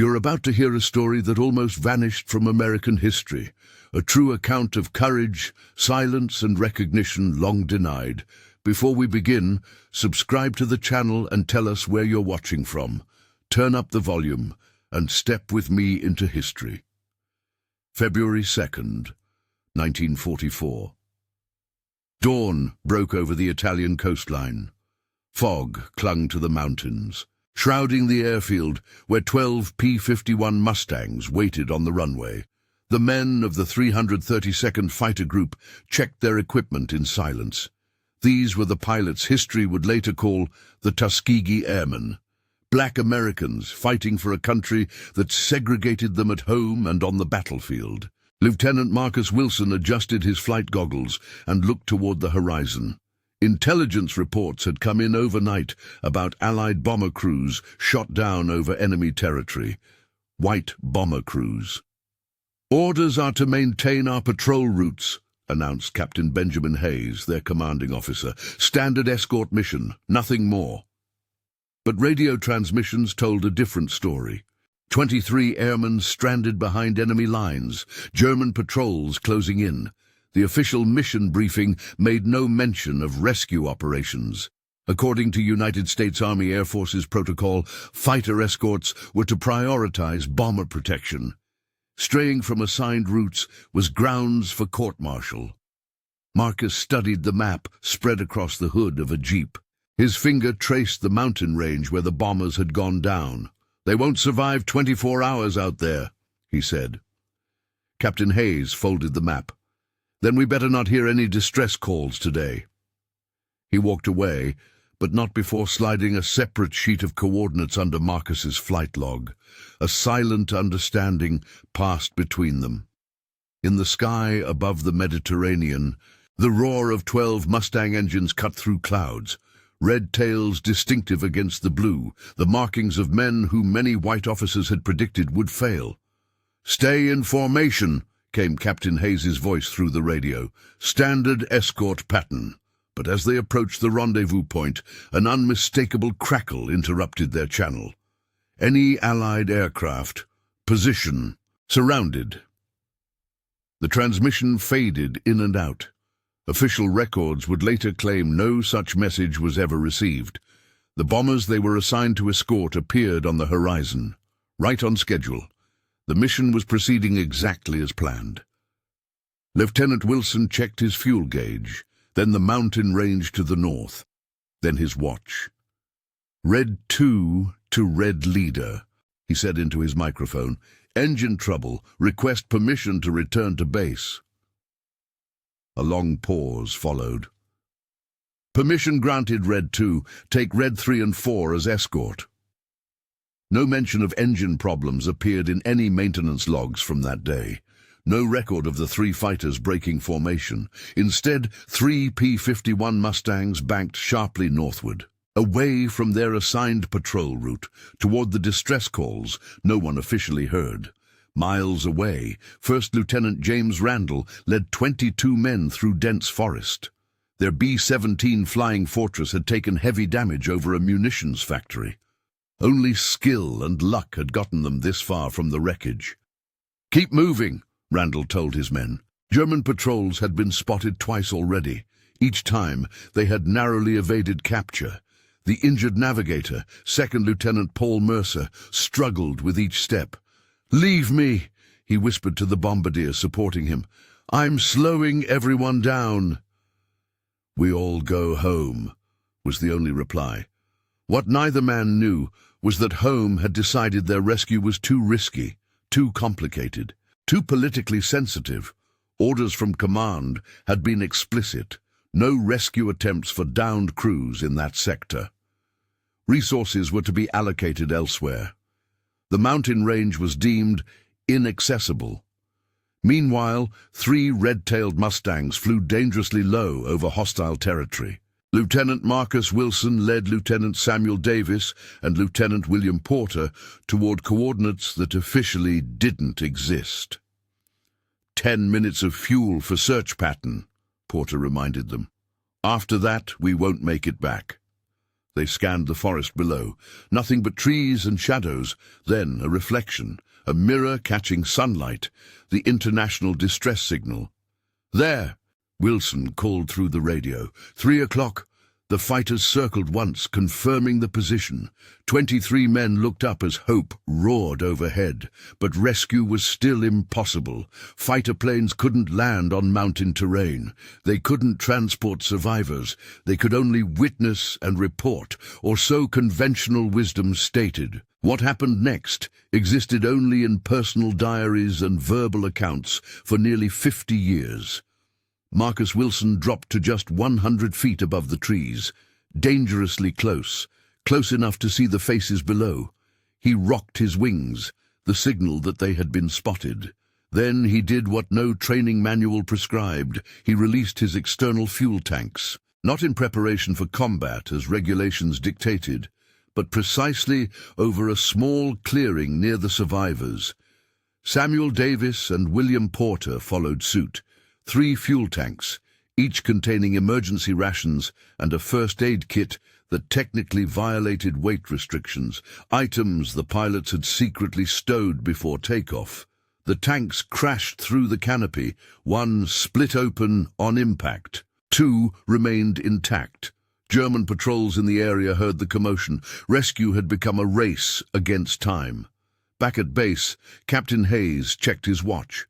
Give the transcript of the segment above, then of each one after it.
You're about to hear a story that almost vanished from American history, a true account of courage, silence, and recognition long denied. Before we begin, subscribe to the channel and tell us where you're watching from. Turn up the volume and step with me into history. February 2nd, 1944. Dawn broke over the Italian coastline. Fog clung to the mountains, shrouding the airfield where 12 P-51 Mustangs waited on the runway. The men of the 332nd Fighter Group checked their equipment in silence. These were the pilots history would later call the Tuskegee Airmen, black Americans fighting for a country that segregated them at home and on the battlefield. Lieutenant Marcus Wilson adjusted his flight goggles and looked toward the horizon. Intelligence reports had come in overnight about Allied bomber crews shot down over enemy territory. White bomber crews. "Orders are to maintain our patrol routes," announced Captain Benjamin Hayes, their commanding officer. "Standard escort mission, nothing more." But radio transmissions told a different story. 23 airmen stranded behind enemy lines, German patrols closing in. The official mission briefing made no mention of rescue operations. According to United States Army Air Force's protocol, fighter escorts were to prioritize bomber protection. Straying from assigned routes was grounds for court-martial. Marcus studied the map spread across the hood of a jeep. His finger traced the mountain range where the bombers had gone down. "They won't survive 24 hours out there," he said. Captain Hayes folded the map. "Then we better not hear any distress calls today." He walked away, but not before sliding a separate sheet of coordinates under Marcus's flight log. A silent understanding passed between them. In the sky above the Mediterranean, the roar of 12 Mustang engines cut through clouds, red tails distinctive against the blue, the markings of men whom many white officers had predicted would fail. "Stay in formation," came Captain Hayes's voice through the radio. "Standard escort pattern." But as they approached the rendezvous point, an unmistakable crackle interrupted their channel. "Any Allied aircraft, position, surrounded." The transmission faded in and out. Official records would later claim no such message was ever received. The bombers they were assigned to escort appeared on the horizon, right on schedule. The mission was proceeding exactly as planned. Lieutenant Wilson checked his fuel gauge, then the mountain range to the north, then his watch. "Red 2 to Red Leader," he said into his microphone. "Engine trouble. Request permission to return to base." A long pause followed. "Permission granted, Red 2. Take Red 3 and 4 as escort." No mention of engine problems appeared in any maintenance logs from that day. No record of the 3 fighters breaking formation. Instead, 3 P-51 Mustangs banked sharply northward, away from their assigned patrol route, toward the distress calls no one officially heard. Miles away, First Lieutenant James Randall led 22 men through dense forest. Their B-17 Flying Fortress had taken heavy damage over a munitions factory. Only skill and luck had gotten them this far from the wreckage. "Keep moving," Randall told his men. German patrols had been spotted twice already. Each time, they had narrowly evaded capture. The injured navigator, Second Lieutenant Paul Mercer, struggled with each step. "Leave me," he whispered to the bombardier supporting him. "I'm slowing everyone down." "We all go home," was the only reply. What neither man knew was that home had decided their rescue was too risky, too complicated, too politically sensitive. Orders from command had been explicit. No rescue attempts for downed crews in that sector. Resources were to be allocated elsewhere. The mountain range was deemed inaccessible. Meanwhile, 3 red-tailed Mustangs flew dangerously low over hostile territory. Lieutenant Marcus Wilson led Lieutenant Samuel Davis and Lieutenant William Porter toward coordinates that officially didn't exist. 10 minutes of fuel for search pattern," Porter reminded them. "After that, we won't make it back." They scanned the forest below. Nothing but trees and shadows. Then a reflection, a mirror catching sunlight, the international distress signal. "There!" Wilson called through the radio. 3 o'clock. The fighters circled once, confirming the position. 23 men looked up as hope roared overhead. But rescue was still impossible. Fighter planes couldn't land on mountain terrain. They couldn't transport survivors. They could only witness and report, or so conventional wisdom stated. What happened next existed only in personal diaries and verbal accounts for nearly 50 years. Marcus Wilson dropped to just 100 feet above the trees, dangerously close, close enough to see the faces below. He rocked his wings, the signal that they had been spotted. Then he did what no training manual prescribed. He released his external fuel tanks, not in preparation for combat as regulations dictated, but precisely over a small clearing near the survivors. Samuel Davis and William Porter followed suit. 3 fuel tanks, each containing emergency rations and a first aid kit that technically violated weight restrictions, items the pilots had secretly stowed before takeoff. The tanks crashed through the canopy, 1 split open on impact. 2 remained intact. German patrols in the area heard the commotion. Rescue had become a race against time. Back at base, Captain Hayes checked his watch.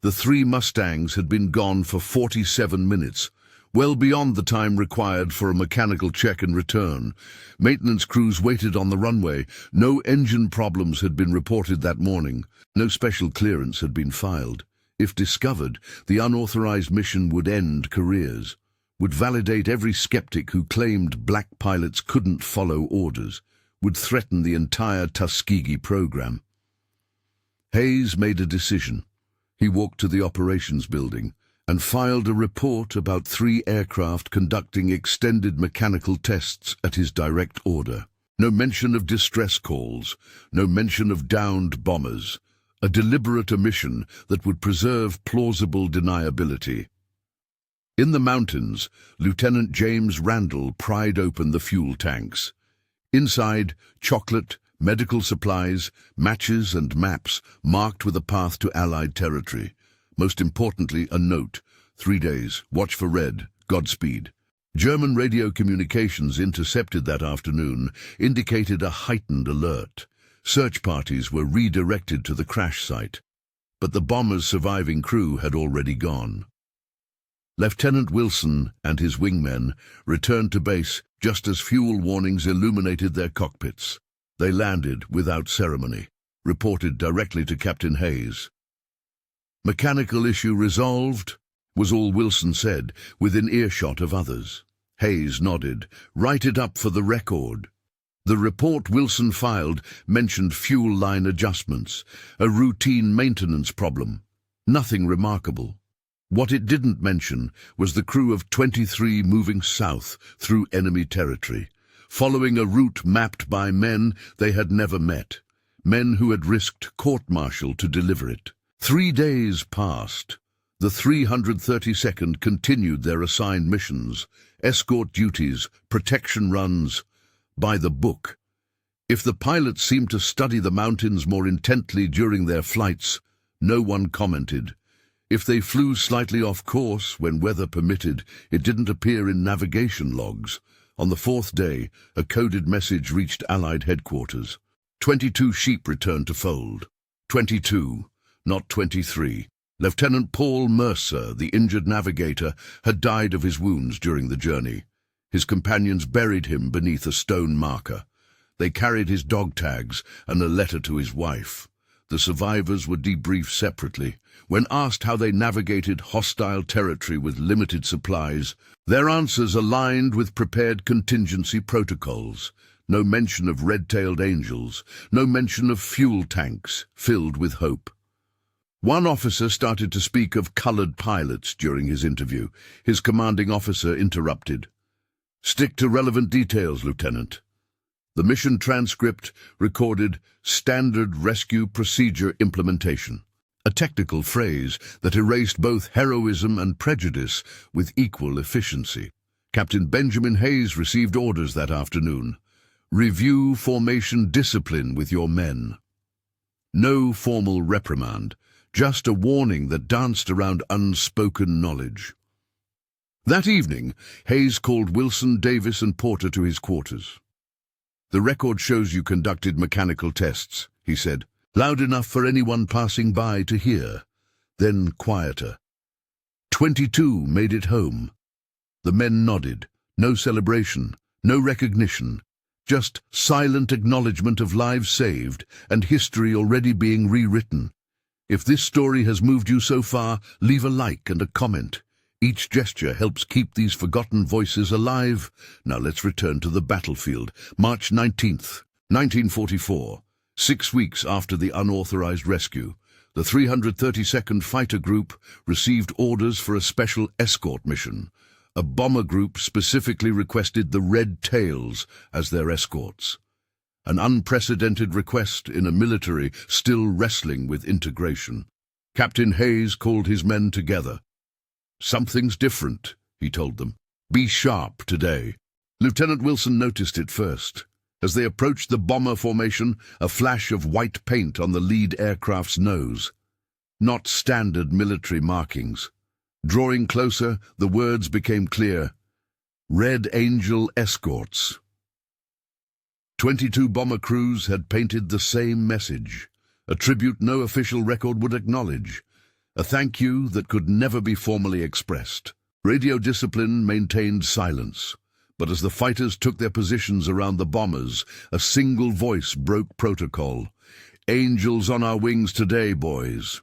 The 3 Mustangs had been gone for 47 minutes, well beyond the time required for a mechanical check and return. Maintenance crews waited on the runway. No engine problems had been reported that morning. No special clearance had been filed. If discovered, the unauthorized mission would end careers, would validate every skeptic who claimed black pilots couldn't follow orders, would threaten the entire Tuskegee program. Hayes made a decision. He walked to the operations building and filed a report about 3 aircraft conducting extended mechanical tests at his direct order. No mention of distress calls, no mention of downed bombers, a deliberate omission that would preserve plausible deniability. In the mountains, Lieutenant James Randall pried open the fuel tanks. Inside, chocolate, medical supplies, matches and maps marked with a path to Allied territory. Most importantly, a note: 3 days, watch for red, Godspeed. German radio communications intercepted that afternoon indicated a heightened alert. Search parties were redirected to the crash site, but the bomber's surviving crew had already gone. Lieutenant Wilson and his wingmen returned to base just as fuel warnings illuminated their cockpits. They landed without ceremony, reported directly to Captain Hayes. "Mechanical issue resolved," was all Wilson said, within earshot of others. Hayes nodded. "Write it up for the record." The report Wilson filed mentioned fuel line adjustments, a routine maintenance problem. Nothing remarkable. What it didn't mention was the crew of 23 moving south through enemy territory, following a route mapped by men they had never met, men who had risked court-martial to deliver it. 3 days passed. The 332nd continued their assigned missions, escort duties, protection runs, by the book. If the pilots seemed to study the mountains more intently during their flights, no one commented. If they flew slightly off course when weather permitted, it didn't appear in navigation logs. On the 4th day, a coded message reached Allied headquarters. 22 sheep returned to fold. 22, not 23. Lieutenant Paul Mercer, the injured navigator, had died of his wounds during the journey. His companions buried him beneath a stone marker. They carried his dog tags and a letter to his wife. The survivors were debriefed separately. When asked how they navigated hostile territory with limited supplies, their answers aligned with prepared contingency protocols. No mention of red-tailed angels, no mention of fuel tanks filled with hope. One officer started to speak of colored pilots during his interview. His commanding officer interrupted. "Stick to relevant details, Lieutenant." The mission transcript recorded Standard Rescue Procedure Implementation, a technical phrase that erased both heroism and prejudice with equal efficiency. Captain Benjamin Hayes received orders that afternoon. Review formation discipline with your men. No formal reprimand, just a warning that danced around unspoken knowledge. That evening, Hayes called Wilson, Davis, and Porter to his quarters. "The record shows you conducted mechanical tests," he said, loud enough for anyone passing by to hear, then quieter. 22 made it home. The men nodded. No celebration, no recognition, just silent acknowledgement of lives saved and history already being rewritten. If this story has moved you so far, leave a like and a comment. Each gesture helps keep these forgotten voices alive. Now let's return to the battlefield. March 19th, 1944, 6 weeks after the unauthorized rescue, the 332nd Fighter Group received orders for a special escort mission. A bomber group specifically requested the Red Tails as their escorts. An unprecedented request in a military still wrestling with integration. Captain Hayes called his men together. "Something's different," he told them. "Be sharp today." Lieutenant Wilson noticed it first. As they approached the bomber formation, a flash of white paint on the lead aircraft's nose. Not standard military markings. Drawing closer, the words became clear. Red Angel Escorts. 22 bomber crews had painted the same message, a tribute no official record would acknowledge, a thank you that could never be formally expressed. Radio discipline maintained silence, but as the fighters took their positions around the bombers, a single voice broke protocol. "Angels on our wings today, boys."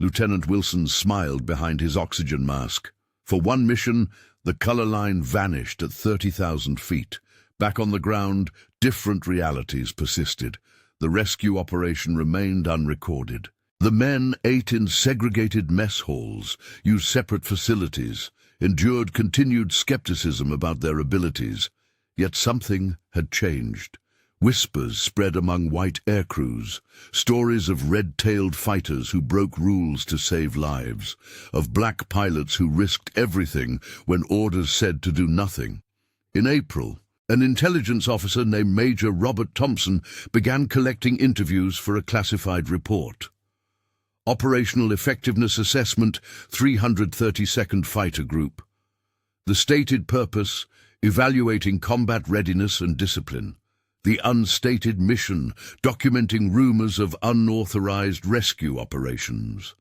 Lieutenant Wilson smiled behind his oxygen mask. For one mission, the color line vanished at 30,000 feet. Back on the ground, different realities persisted. The rescue operation remained unrecorded. The men ate in segregated mess halls, used separate facilities, endured continued skepticism about their abilities. Yet something had changed. Whispers spread among white aircrews, stories of red-tailed fighters who broke rules to save lives, of black pilots who risked everything when orders said to do nothing. In April, an intelligence officer named Major Robert Thompson began collecting interviews for a classified report. Operational Effectiveness Assessment, 332nd Fighter Group. The stated purpose, evaluating combat readiness and discipline. The unstated mission, documenting rumors of unauthorized rescue operations.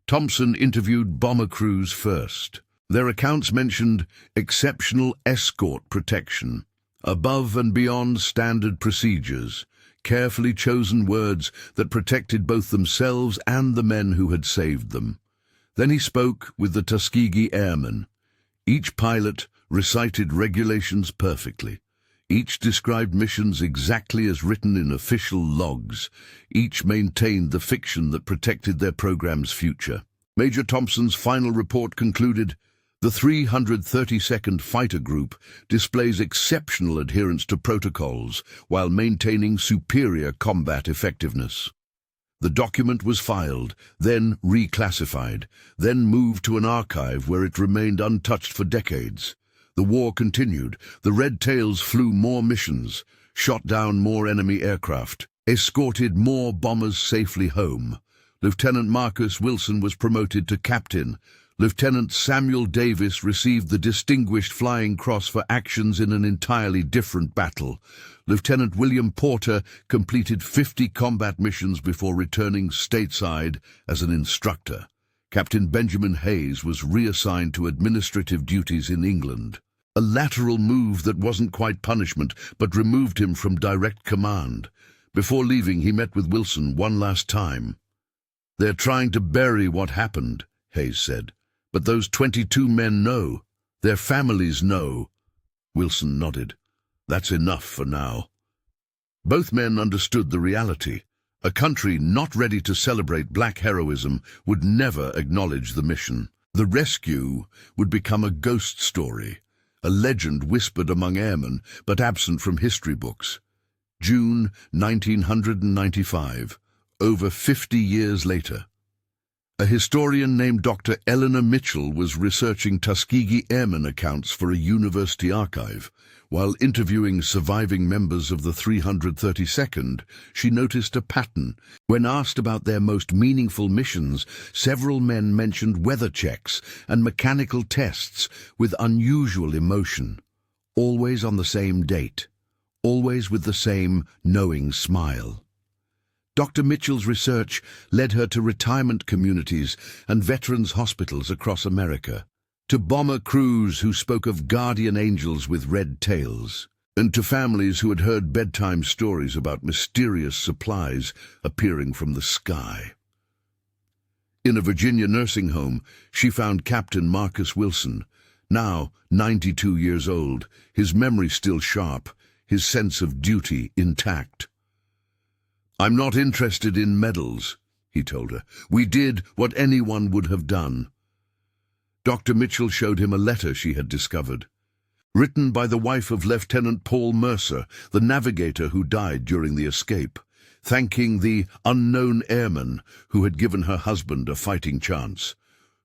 Thompson interviewed bomber crews first. Their accounts mentioned exceptional escort protection, above and beyond standard procedures, carefully chosen words that protected both themselves and the men who had saved them. Then he spoke with the Tuskegee Airmen. Each pilot recited regulations perfectly. Each described missions exactly as written in official logs. Each maintained the fiction that protected their program's future. Major Thompson's final report concluded, "The 332nd Fighter Group displays exceptional adherence to protocols while maintaining superior combat effectiveness." The document was filed, then reclassified, then moved to an archive where it remained untouched for decades. The war continued. The Red Tails flew more missions, shot down more enemy aircraft, escorted more bombers safely home. Lieutenant Marcus Wilson was promoted to captain. Lieutenant Samuel Davis received the Distinguished Flying Cross for actions in an entirely different battle. Lieutenant William Porter completed 50 combat missions before returning stateside as an instructor. Captain Benjamin Hayes was reassigned to administrative duties in England. A lateral move that wasn't quite punishment, but removed him from direct command. Before leaving, he met with Wilson one last time. "They're trying to bury what happened," Hayes said. "But those 22 men know. Their families know." Wilson nodded. "That's enough for now." Both men understood the reality. A country not ready to celebrate black heroism would never acknowledge the mission. The rescue would become a ghost story, a legend whispered among airmen but absent from history books. June 1995, over 50 years later. A historian named Dr. Eleanor Mitchell was researching Tuskegee Airmen accounts for a university archive. While interviewing surviving members of the 332nd, she noticed a pattern. When asked about their most meaningful missions, several men mentioned weather checks and mechanical tests with unusual emotion. Always on the same date. Always with the same knowing smile. Dr. Mitchell's research led her to retirement communities and veterans' hospitals across America, to bomber crews who spoke of guardian angels with red tails, and to families who had heard bedtime stories about mysterious supplies appearing from the sky. In a Virginia nursing home, she found Captain Marcus Wilson, now 92 years old, his memory still sharp, his sense of duty intact. "I'm not interested in medals," he told her. "We did what anyone would have done." Dr. Mitchell showed him a letter she had discovered, written by the wife of Lieutenant Paul Mercer, the navigator who died during the escape, thanking the unknown airman who had given her husband a fighting chance,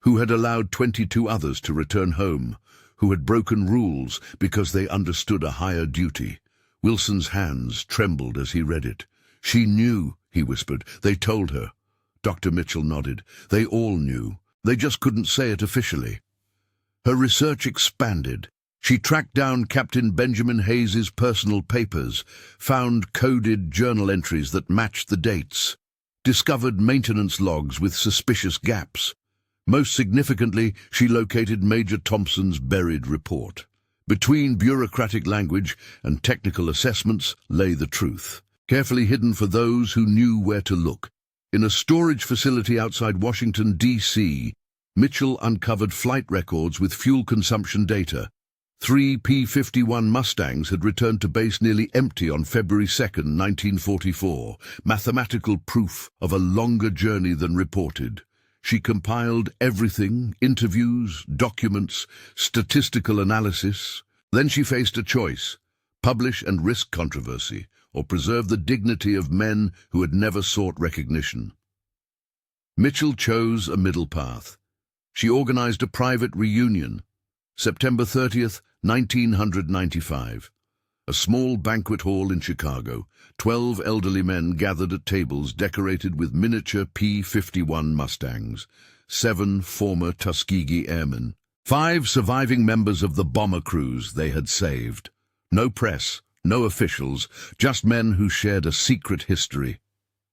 who had allowed 22 others to return home, who had broken rules because they understood a higher duty. Wilson's hands trembled as he read it. "She knew," he whispered. "They told her." Dr. Mitchell nodded. "They all knew. They just couldn't say it officially." Her research expanded. She tracked down Captain Benjamin Hayes's personal papers, found coded journal entries that matched the dates, discovered maintenance logs with suspicious gaps. Most significantly, she located Major Thompson's buried report. Between bureaucratic language and technical assessments lay the truth, carefully hidden for those who knew where to look. In a storage facility outside Washington, D.C., Mitchell uncovered flight records with fuel consumption data. 3 P-51 Mustangs had returned to base nearly empty on February 2, 1944, mathematical proof of a longer journey than reported. She compiled everything, interviews, documents, statistical analysis. Then she faced a choice: publish and risk controversy, or preserve the dignity of men who had never sought recognition. Mitchell chose a middle path. She organized a private reunion, September 30th, 1995. A small banquet hall in Chicago. 12 elderly men gathered at tables decorated with miniature P-51 Mustangs, 7 former Tuskegee Airmen, 5 surviving members of the bomber crews they had saved. No press, no officials, just men who shared a secret history.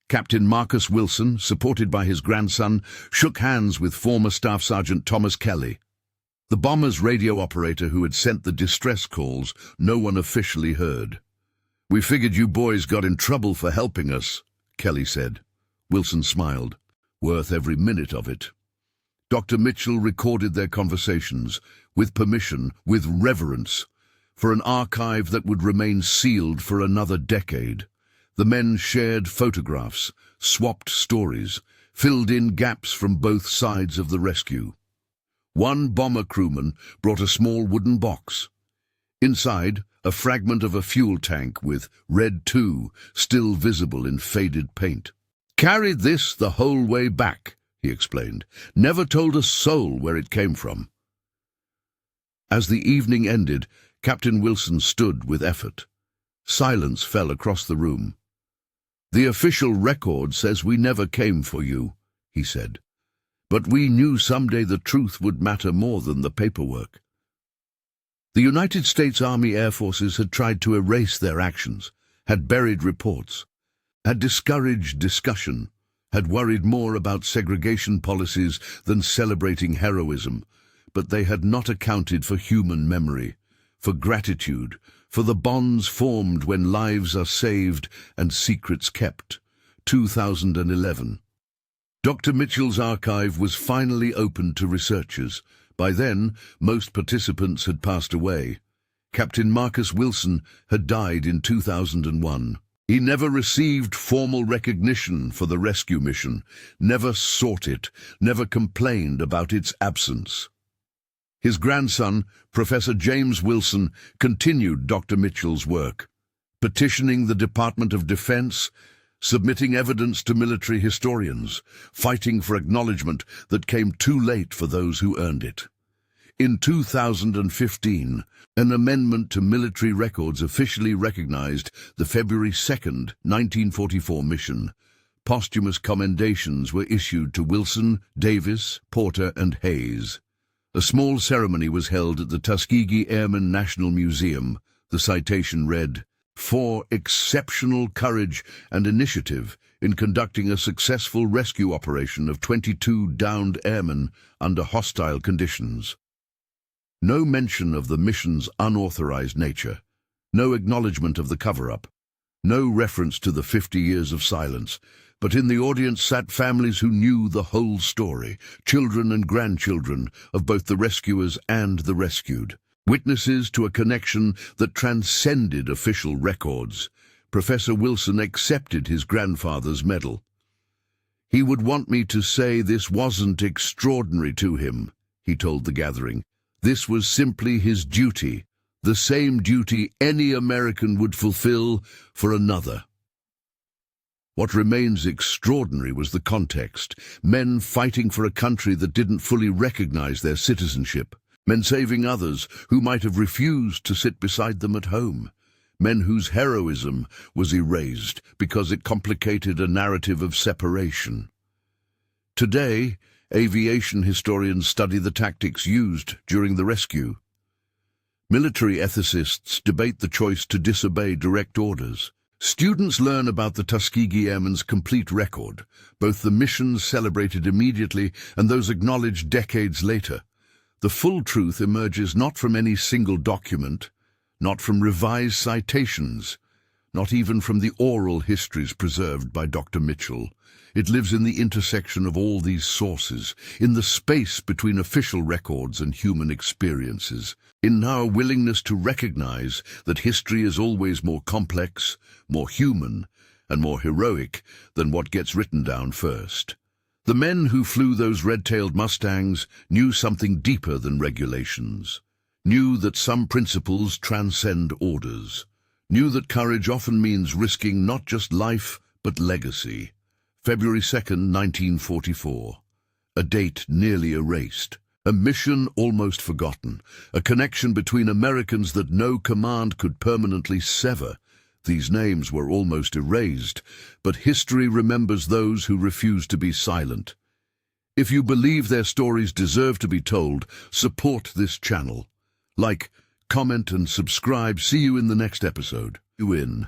Captain Marcus Wilson, supported by his grandson, shook hands with former Staff Sergeant Thomas Kelly. The bomber's radio operator who had sent the distress calls no one officially heard. "We figured you boys got in trouble for helping us," Kelly said. Wilson smiled. "Worth every minute of it." Dr. Mitchell recorded their conversations, with permission, with reverence, for an archive that would remain sealed for another decade. The men shared photographs, swapped stories, filled in gaps from both sides of the rescue. One bomber crewman brought a small wooden box. Inside, a fragment of a fuel tank with Red 2 still visible in faded paint. "Carried this the whole way back," he explained. "Never told a soul where it came from." As the evening ended, Captain Wilson stood with effort. Silence fell across the room. "The official record says we never came for you," he said. "But we knew someday the truth would matter more than the paperwork." The United States Army Air Forces had tried to erase their actions, had buried reports, had discouraged discussion, had worried more about segregation policies than celebrating heroism, but they had not accounted for human memory, for gratitude, for the bonds formed when lives are saved and secrets kept. 2011. Dr. Mitchell's archive was finally opened to researchers. By then, most participants had passed away. Captain Marcus Wilson had died in 2001. He never received formal recognition for the rescue mission, never sought it, never complained about its absence. His grandson, Professor James Wilson, continued Dr. Mitchell's work, petitioning the Department of Defense, submitting evidence to military historians, fighting for acknowledgement that came too late for those who earned it. In 2015, an amendment to military records officially recognized the February 2nd, 1944 mission. Posthumous commendations were issued to Wilson, Davis, Porter, and Hayes. A small ceremony was held at the Tuskegee Airmen National Museum. The citation read, "For exceptional courage and initiative in conducting a successful rescue operation of 22 downed airmen under hostile conditions." No mention of the mission's unauthorized nature, no acknowledgement of the cover-up, no reference to the 50 years of silence, but in the audience sat families who knew the whole story, children and grandchildren of both the rescuers and the rescued. Witnesses to a connection that transcended official records. Professor Wilson accepted his grandfather's medal. "He would want me to say this wasn't extraordinary to him," he told the gathering. "This was simply his duty, the same duty any American would fulfill for another." What remains extraordinary was the context. Men fighting for a country that didn't fully recognize their citizenship. Men saving others who might have refused to sit beside them at home. Men whose heroism was erased because it complicated a narrative of separation. Today, aviation historians study the tactics used during the rescue. Military ethicists debate the choice to disobey direct orders. Students learn about the Tuskegee Airmen's complete record, both the missions celebrated immediately and those acknowledged decades later. The full truth emerges not from any single document, not from revised citations, not even from the oral histories preserved by Dr. Mitchell. It lives in the intersection of all these sources, in the space between official records and human experiences, in our willingness to recognize that history is always more complex, more human, and more heroic than what gets written down first. The men who flew those red-tailed Mustangs knew something deeper than regulations, knew that some principles transcend orders, knew that courage often means risking not just life, but legacy. February 2nd, 1944. A date nearly erased. A mission almost forgotten. A connection between Americans that no command could permanently sever. These names were almost erased, but history remembers those who refuse to be silent. If you believe their stories deserve to be told, support this channel. Like, comment, and subscribe. See you in the next episode. You in.